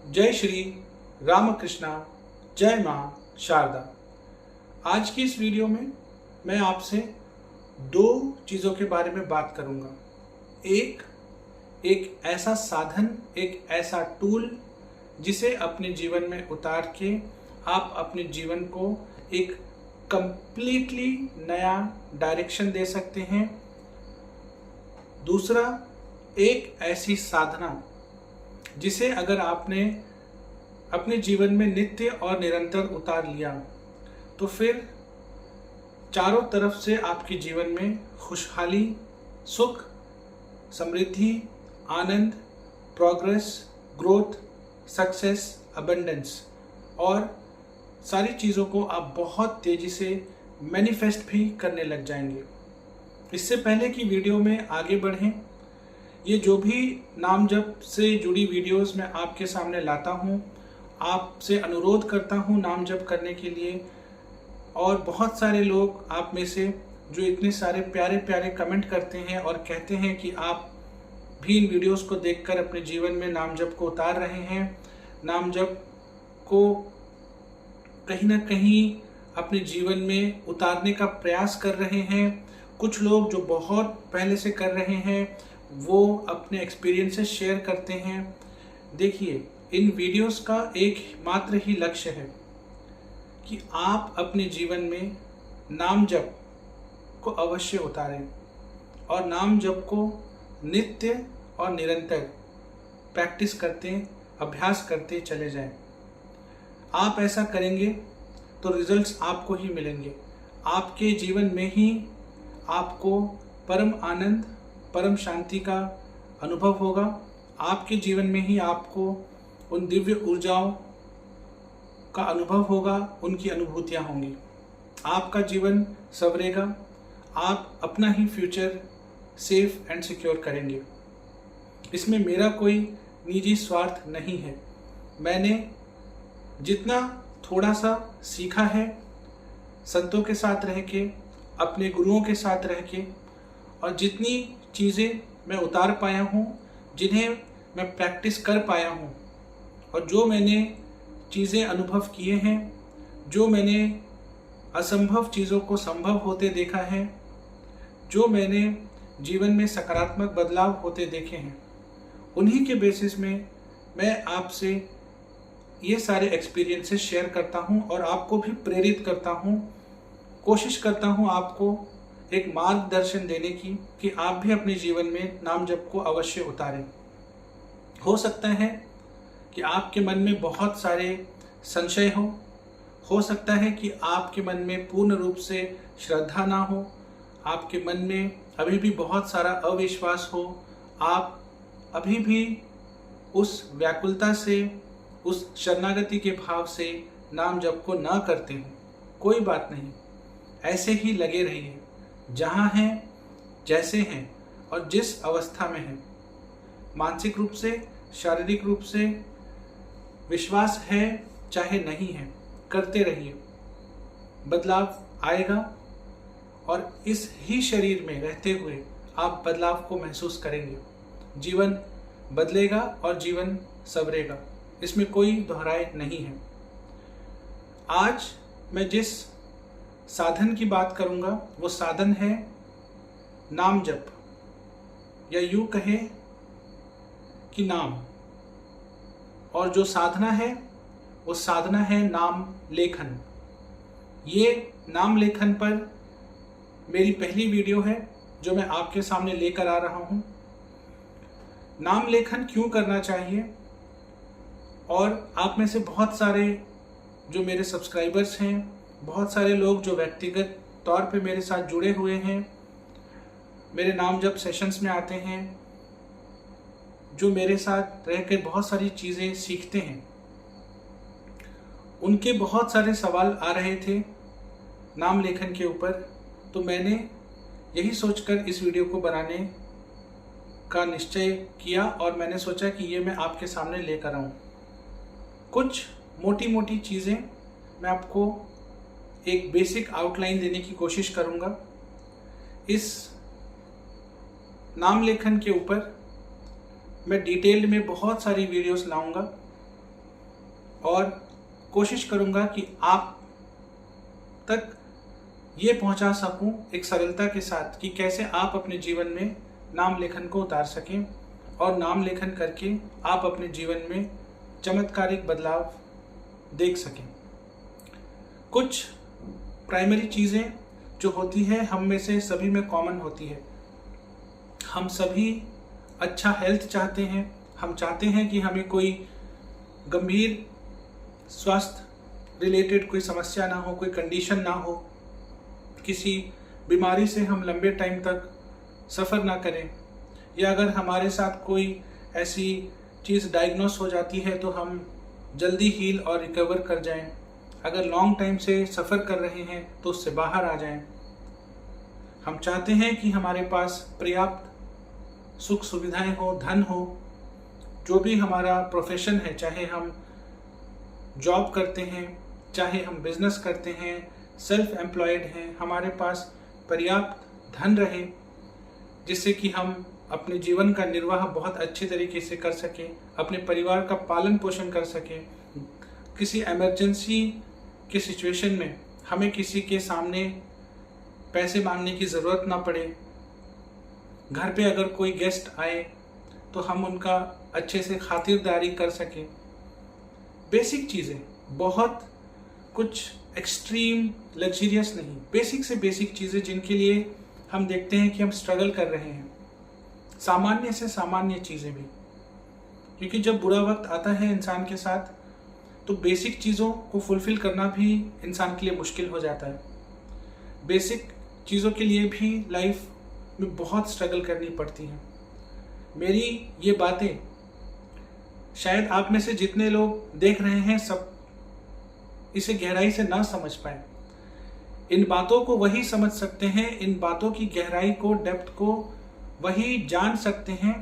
जय श्री रामकृष्णा, जय माँ शारदा। आज की इस वीडियो में मैं आपसे दो चीज़ों के बारे में बात करूँगा। एक ऐसा साधन, एक ऐसा टूल जिसे अपने जीवन में उतार के आप अपने जीवन को एक कंप्लीटली नया डायरेक्शन दे सकते हैं। दूसरा, एक ऐसी साधना जिसे अगर आपने अपने जीवन में नित्य और निरंतर उतार लिया तो फिर चारों तरफ से आपके जीवन में खुशहाली, सुख, समृद्धि, आनंद, प्रोग्रेस, ग्रोथ, सक्सेस, अबंडेंस और सारी चीज़ों को आप बहुत तेज़ी से मैनिफेस्ट भी करने लग जाएंगे। इससे पहले कि वीडियो में आगे बढ़ें, ये जो भी नाम जप से जुड़ी वीडियोस मैं आपके सामने लाता हूँ, आपसे अनुरोध करता हूँ नाम जप करने के लिए। और बहुत सारे लोग आप में से जो इतने सारे प्यारे प्यारे कमेंट करते हैं और कहते हैं कि आप भी इन वीडियोस को देखकर अपने जीवन में नाम जप को उतार रहे हैं, नाम जप को कहीं ना कहीं अपने जीवन में उतारने का प्रयास कर रहे हैं। कुछ लोग जो बहुत पहले से कर रहे हैं वो अपने एक्सपीरियंसेस शेयर करते हैं। देखिए, इन वीडियोस का एक मात्र ही लक्ष्य है कि आप अपने जीवन में नाम जप को अवश्य उतारें और नाम जप को नित्य और निरंतर प्रैक्टिस करते, अभ्यास करते चले जाएं। आप ऐसा करेंगे तो रिजल्ट्स आपको ही मिलेंगे। आपके जीवन में ही आपको परम आनंद, परम शांति का अनुभव होगा। आपके जीवन में ही आपको उन दिव्य ऊर्जाओं का अनुभव होगा, उनकी अनुभूतियाँ होंगी। आपका जीवन संवरेगा, आप अपना ही फ्यूचर सेफ एंड सिक्योर करेंगे। इसमें मेरा कोई निजी स्वार्थ नहीं है। मैंने जितना थोड़ा सा सीखा है संतों के साथ रह के, अपने गुरुओं के साथ रह के, और जितनी चीज़ें मैं उतार पाया हूँ, जिन्हें मैं प्रैक्टिस कर पाया हूँ, और जो मैंने चीज़ें अनुभव किए हैं, जो मैंने असंभव चीज़ों को संभव होते देखा है, जो मैंने जीवन में सकारात्मक बदलाव होते देखे हैं, उन्हीं के बेसिस में मैं आपसे ये सारे एक्सपीरियंसेस शेयर करता हूँ और आपको भी प्रेरित करता हूँ। कोशिश करता हूँ आपको एक मार्गदर्शन देने की कि आप भी अपने जीवन में नाम जप को अवश्य उतारें। हो सकता है कि आपके मन में बहुत सारे संशय हो सकता है कि आपके मन में पूर्ण रूप से श्रद्धा ना हो, आपके मन में अभी भी बहुत सारा अविश्वास हो, आप अभी भी उस व्याकुलता से, उस शरणागति के भाव से नाम जप को ना करते हो। कोई बात नहीं, ऐसे ही लगे रहिए जहाँ हैं, जैसे हैं और जिस अवस्था में हैं। मानसिक रूप से, शारीरिक रूप से विश्वास है चाहे नहीं है, करते रहिए। बदलाव आएगा और इस ही शरीर में रहते हुए आप बदलाव को महसूस करेंगे। जीवन बदलेगा और जीवन संवरेगा, इसमें कोई दोहराए नहीं है। आज मैं जिस साधन की बात करूंगा वो साधन है नाम जप, या यूं कहे कि नाम। और जो साधना है वो साधना है नाम लेखन। ये नाम लेखन पर मेरी पहली वीडियो है जो मैं आपके सामने लेकर आ रहा हूँ। नाम लेखन क्यों करना चाहिए, और आप में से बहुत सारे जो मेरे सब्सक्राइबर्स हैं, बहुत सारे लोग जो व्यक्तिगत तौर पे मेरे साथ जुड़े हुए हैं, मेरे नाम जप सेशंस में आते हैं, जो मेरे साथ रह के बहुत सारी चीज़ें सीखते हैं, उनके बहुत सारे सवाल आ रहे थे नाम लेखन के ऊपर। तो मैंने यही सोचकर इस वीडियो को बनाने का निश्चय किया और मैंने सोचा कि ये मैं आपके सामने लेकर आऊँ। कुछ मोटी मोटी चीज़ें मैं आपको एक बेसिक आउटलाइन देने की कोशिश करूँगा। इस नाम लेखन के ऊपर मैं डिटेल में बहुत सारी वीडियोस लाऊंगा और कोशिश करूँगा कि आप तक ये पहुंचा सकूं एक सरलता के साथ कि कैसे आप अपने जीवन में नाम लेखन को उतार सकें और नाम लेखन करके आप अपने जीवन में चमत्कारिक बदलाव देख सकें। कुछ प्राइमरी चीज़ें जो होती है हम में से सभी में कॉमन होती है। हम सभी अच्छा हेल्थ चाहते हैं, हम चाहते हैं कि हमें कोई गंभीर स्वास्थ्य रिलेटेड कोई समस्या ना हो, कोई कंडीशन ना हो, किसी बीमारी से हम लंबे टाइम तक सफ़र ना करें, या अगर हमारे साथ कोई ऐसी चीज़ डायग्नोस हो जाती है तो हम जल्दी हील और रिकवर कर जाएं। अगर लॉन्ग टाइम से सफ़र कर रहे हैं तो उससे बाहर आ जाएं। हम चाहते हैं कि हमारे पास पर्याप्त सुख सुविधाएं हो, धन हो, जो भी हमारा प्रोफेशन है, चाहे हम जॉब करते हैं, चाहे हम बिजनेस करते हैं, सेल्फ एम्प्लॉयड हैं, हमारे पास पर्याप्त धन रहे जिससे कि हम अपने जीवन का निर्वाह बहुत अच्छे तरीके से कर सकें, अपने परिवार का पालन पोषण कर सकें। किसी इमरजेंसी की सिचुएशन में हमें किसी के सामने पैसे मांगने की ज़रूरत ना पड़े। घर पे अगर कोई गेस्ट आए तो हम उनका अच्छे से खातिरदारी कर सकें। बेसिक चीज़ें, बहुत कुछ एक्सट्रीम लग्जरियस नहीं, बेसिक से बेसिक चीज़ें जिनके लिए हम देखते हैं कि हम स्ट्रगल कर रहे हैं, सामान्य से सामान्य चीज़ें भी। क्योंकि जब बुरा वक्त आता है इंसान के साथ तो बेसिक चीज़ों को फुलफ़िल करना भी इंसान के लिए मुश्किल हो जाता है। बेसिक चीज़ों के लिए भी लाइफ में बहुत स्ट्रगल करनी पड़ती हैं। मेरी ये बातें शायद आप में से जितने लोग देख रहे हैं सब इसे गहराई से ना समझ पाए। इन बातों को वही समझ सकते हैं, इन बातों की गहराई को, डेप्थ को वही जान सकते हैं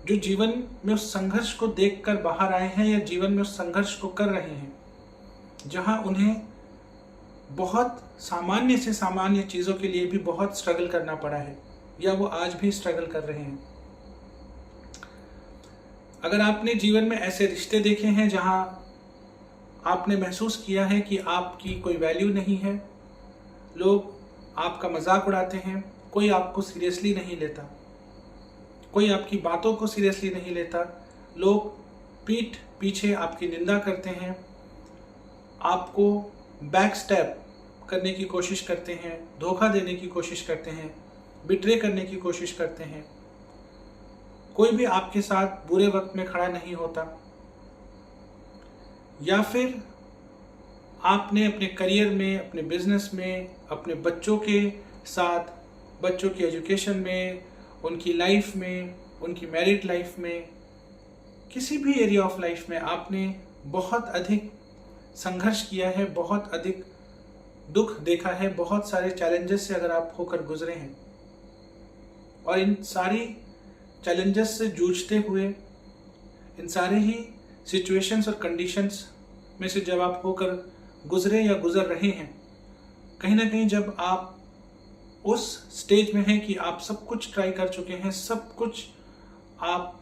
जो जीवन में उस संघर्ष को देखकर बाहर आए हैं या जीवन में उस संघर्ष को कर रहे हैं, जहां उन्हें बहुत सामान्य से सामान्य चीज़ों के लिए भी बहुत स्ट्रगल करना पड़ा है या वो आज भी स्ट्रगल कर रहे हैं। अगर आपने जीवन में ऐसे रिश्ते देखे हैं जहां आपने महसूस किया है कि आपकी कोई वैल्यू नहीं है, लोग आपका मजाक उड़ाते हैं, कोई आपको सीरियसली नहीं लेता, कोई आपकी बातों को सीरियसली नहीं लेता, लोग पीठ पीछे आपकी निंदा करते हैं, आपको बैक स्टैप करने की कोशिश करते हैं, धोखा देने की कोशिश करते हैं, बिट्रे करने की कोशिश करते हैं, कोई भी आपके साथ बुरे वक्त में खड़ा नहीं होता, या फिर आपने अपने करियर में, अपने बिजनेस में, अपने बच्चों के साथ, बच्चों की एजुकेशन में, उनकी लाइफ में, उनकी मैरिड लाइफ में, किसी भी एरिया ऑफ लाइफ में आपने बहुत अधिक संघर्ष किया है, बहुत अधिक दुख देखा है, बहुत सारे चैलेंजेस से अगर आप होकर गुजरे हैं, और इन सारी चैलेंजेस से जूझते हुए, इन सारे ही सिचुएशंस और कंडीशंस में से जब आप होकर गुजरे या गुजर रहे हैं, कहीं ना कहीं जब आप उस स्टेज में हैं कि आप सब कुछ ट्राई कर चुके हैं, सब कुछ आप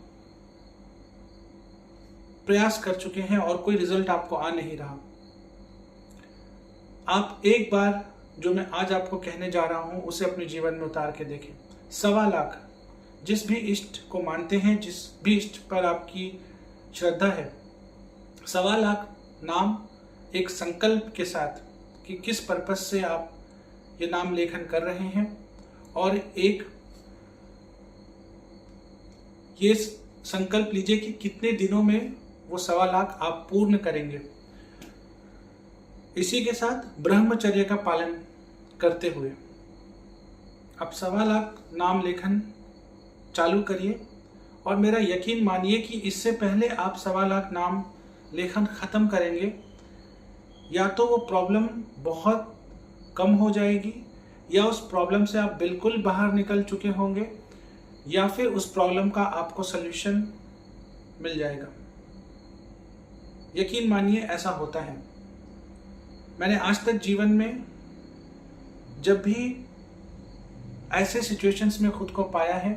प्रयास कर चुके हैं और कोई रिजल्ट आपको आ नहीं रहा, आप एक बार जो मैं आज आपको कहने जा रहा हूं उसे अपने जीवन में उतार के देखें। 1.25 लाख, जिस भी इष्ट को मानते हैं, जिस भी इष्ट पर आपकी श्रद्धा है, 1.25 लाख नाम एक संकल्प के साथ कि किस पर्पस से आप ये नाम लेखन कर रहे हैं, और एक ये संकल्प लीजिए कि कितने दिनों में वो 1.25 लाख आप पूर्ण करेंगे। इसी के साथ ब्रह्मचर्य का पालन करते हुए अब 1.25 लाख नाम लेखन चालू करिए, और मेरा यकीन मानिए कि इससे पहले आप 1.25 लाख नाम लेखन खत्म करेंगे, या तो वो प्रॉब्लम बहुत कम हो जाएगी, या उस प्रॉब्लम से आप बिल्कुल बाहर निकल चुके होंगे, या फिर उस प्रॉब्लम का आपको सल्यूशन मिल जाएगा। यकीन मानिए ऐसा होता है। मैंने आज तक जीवन में जब भी ऐसे सिचुएशंस में खुद को पाया है,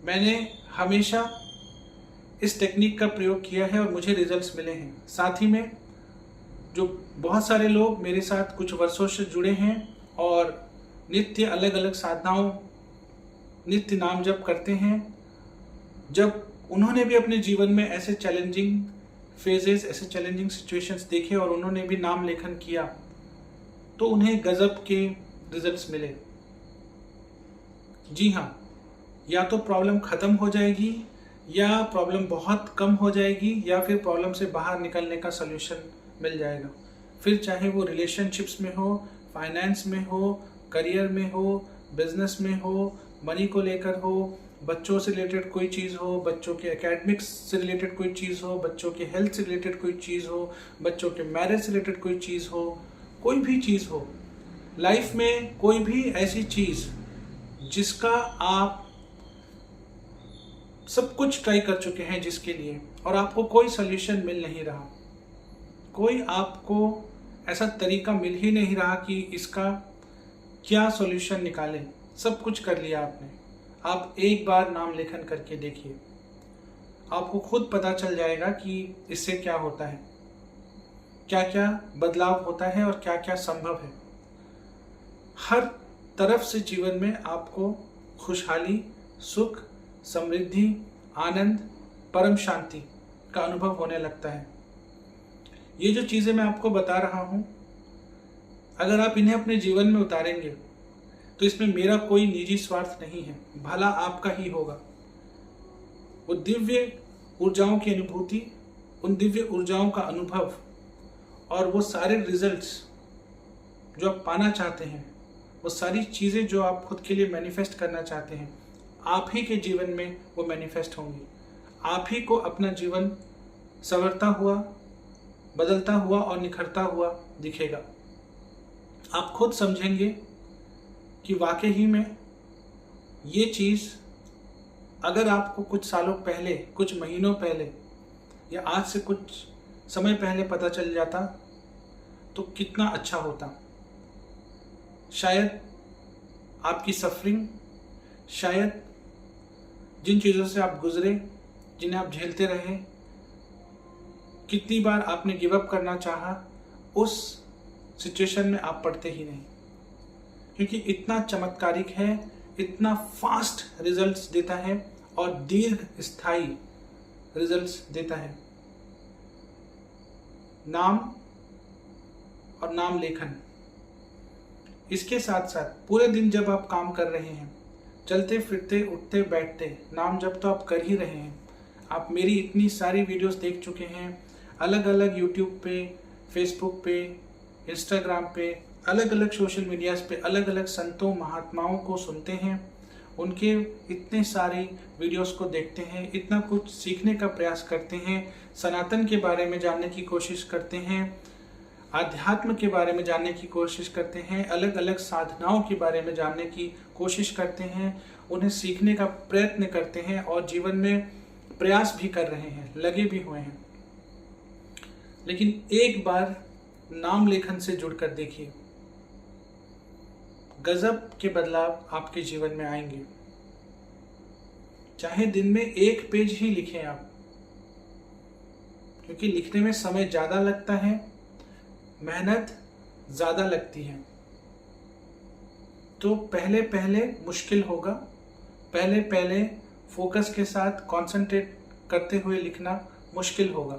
मैंने हमेशा इस टेक्निक का प्रयोग किया है और मुझे रिजल्ट्स मिले हैं। साथ ही में जो बहुत सारे लोग मेरे साथ कुछ वर्षों से जुड़े हैं और नित्य अलग अलग साधनाओं, नित्य नाम जप करते हैं, जब उन्होंने भी अपने जीवन में ऐसे चैलेंजिंग फेजेस, ऐसे चैलेंजिंग सिचुएशंस देखे और उन्होंने भी नाम लेखन किया, तो उन्हें गजब के रिजल्ट्स मिले। जी हाँ, या तो प्रॉब्लम खत्म हो जाएगी, या प्रॉब्लम बहुत कम हो जाएगी, या फिर प्रॉब्लम से बाहर निकलने का सलूशन मिल जाएगा। फिर चाहे वो रिलेशनशिप्स में हो, फाइनेंस में हो, करियर में हो, बिजनेस में हो, मनी को लेकर हो, बच्चों से रिलेटेड कोई चीज़ हो, बच्चों के एकेडमिक्स से रिलेटेड कोई चीज़ हो, बच्चों के हेल्थ से रिलेटेड कोई चीज़ हो, बच्चों के मैरिज से रिलेटेड कोई चीज़ हो, कोई भी चीज़ हो, लाइफ में कोई भी ऐसी चीज़ जिसका आप सब कुछ ट्राई कर चुके हैं जिसके लिए, और आपको कोई सॉल्यूशन मिल नहीं रहा, कोई आपको ऐसा तरीका मिल ही नहीं रहा कि इसका क्या सॉल्यूशन निकालें, सब कुछ कर लिया आपने, आप एक बार नाम लेखन करके देखिए, आपको खुद पता चल जाएगा कि इससे क्या होता है, क्या क्या बदलाव होता है और क्या क्या संभव है। हर तरफ से जीवन में आपको खुशहाली, सुख, समृद्धि, आनंद, परम शांति का अनुभव होने लगता है। ये जो चीज़ें मैं आपको बता रहा हूँ, अगर आप इन्हें अपने जीवन में उतारेंगे तो इसमें मेरा कोई निजी स्वार्थ नहीं है, भला आपका ही होगा। वो दिव्य ऊर्जाओं की अनुभूति, उन दिव्य ऊर्जाओं का अनुभव और वो सारे रिजल्ट्स जो आप पाना चाहते हैं, वो सारी चीज़ें जो आप खुद के लिए मैनिफेस्ट करना चाहते हैं, आप ही के जीवन में वो मैनिफेस्ट होंगी। आप ही को अपना जीवन संवरता हुआ, बदलता हुआ और निखरता हुआ दिखेगा। आप खुद समझेंगे कि वाकई ही में ये चीज़ अगर आपको कुछ सालों पहले, कुछ महीनों पहले या आज से कुछ समय पहले पता चल जाता तो कितना अच्छा होता। शायद आपकी सफरिंग, शायद जिन चीज़ों से आप गुजरे, जिन्हें आप झेलते रहे, कितनी बार आपने गिव अप करना चाहा, उस सिचुएशन में आप पड़ते ही नहीं, क्योंकि इतना चमत्कारिक है, इतना फास्ट रिजल्ट्स देता है और दीर्घ स्थायी रिजल्ट्स देता है। नाम और नाम लेखन, इसके साथ साथ पूरे दिन जब आप काम कर रहे हैं, चलते फिरते उठते बैठते, नाम जब तो आप कर ही रहे हैं। आप मेरी इतनी सारी वीडियोस देख चुके हैं, अलग अलग यूट्यूब पे, फेसबुक पे, इंस्टाग्राम पे, अलग अलग सोशल मीडियाज़ पे अलग अलग संतों महात्माओं को सुनते हैं, उनके इतने सारे वीडियोस को देखते हैं, इतना कुछ सीखने का प्रयास करते हैं, सनातन के बारे में जानने की कोशिश करते हैं, आध्यात्म के बारे में जानने की कोशिश करते हैं, अलग अलग साधनाओं के बारे में जानने की कोशिश करते हैं, उन्हें सीखने का प्रयत्न करते हैं और जीवन में प्रयास भी कर रहे हैं, लगे भी हुए हैं। लेकिन एक बार नाम लेखन से जुड़कर देखिए, गजब के बदलाव आपके जीवन में आएंगे। चाहे दिन में 1 पेज ही लिखें आप, क्योंकि लिखने में समय ज़्यादा लगता है, मेहनत ज़्यादा लगती है, तो पहले पहले मुश्किल होगा, पहले पहले फोकस के साथ कंसंट्रेट करते हुए लिखना मुश्किल होगा।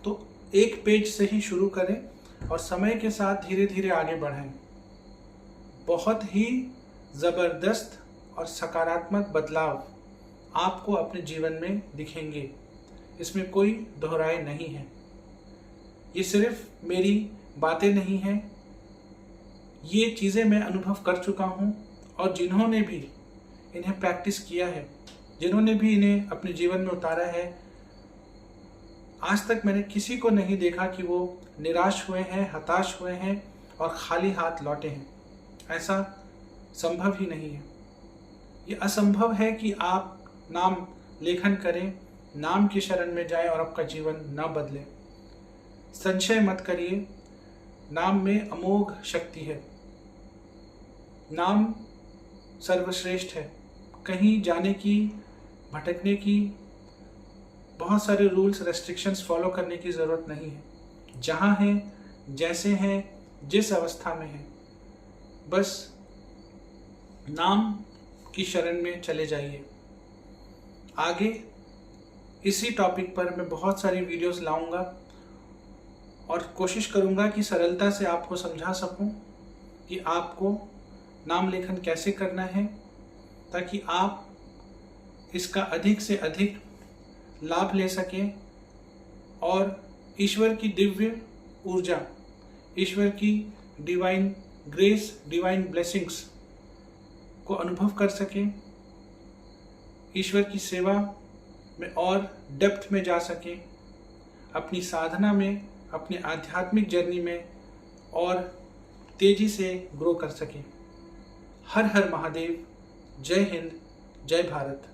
तो 1 पेज से ही शुरू करें और समय के साथ धीरे धीरे आगे बढ़ें। बहुत ही ज़बरदस्त और सकारात्मक बदलाव आपको अपने जीवन में दिखेंगे, इसमें कोई दोहराई नहीं है। ये सिर्फ मेरी बातें नहीं हैं, ये चीज़ें मैं अनुभव कर चुका हूँ, और जिन्होंने भी इन्हें प्रैक्टिस किया है, जिन्होंने भी इन्हें अपने जीवन में उतारा है, आज तक मैंने किसी को नहीं देखा कि वो निराश हुए हैं, हताश हुए हैं और खाली हाथ लौटे हैं। ऐसा संभव ही नहीं है। ये असंभव है कि आप नाम लेखन करें, नाम की शरण में जाएं और आपका जीवन न बदले। संशय मत करिए, नाम में अमोघ शक्ति है। नाम सर्वश्रेष्ठ है। कहीं जाने की, भटकने की बहुत सारे रूल्स रेस्ट्रिक्शंस फॉलो करने की ज़रूरत नहीं है। जहाँ हैं, जैसे हैं, जिस अवस्था में हैं, बस नाम की शरण में चले जाइए। आगे इसी टॉपिक पर मैं बहुत सारी वीडियोस लाऊंगा और कोशिश करूंगा कि सरलता से आपको समझा सकूं कि आपको नाम लेखन कैसे करना है, ताकि आप इसका अधिक से अधिक लाभ ले सकें और ईश्वर की दिव्य ऊर्जा, ईश्वर की डिवाइन ग्रेस, डिवाइन ब्लेसिंग्स को अनुभव कर सकें, ईश्वर की सेवा में और डेप्थ में जा सकें, अपनी साधना में, अपने आध्यात्मिक जर्नी में और तेजी से ग्रो कर सकें। हर हर महादेव। जय हिंद, जय भारत।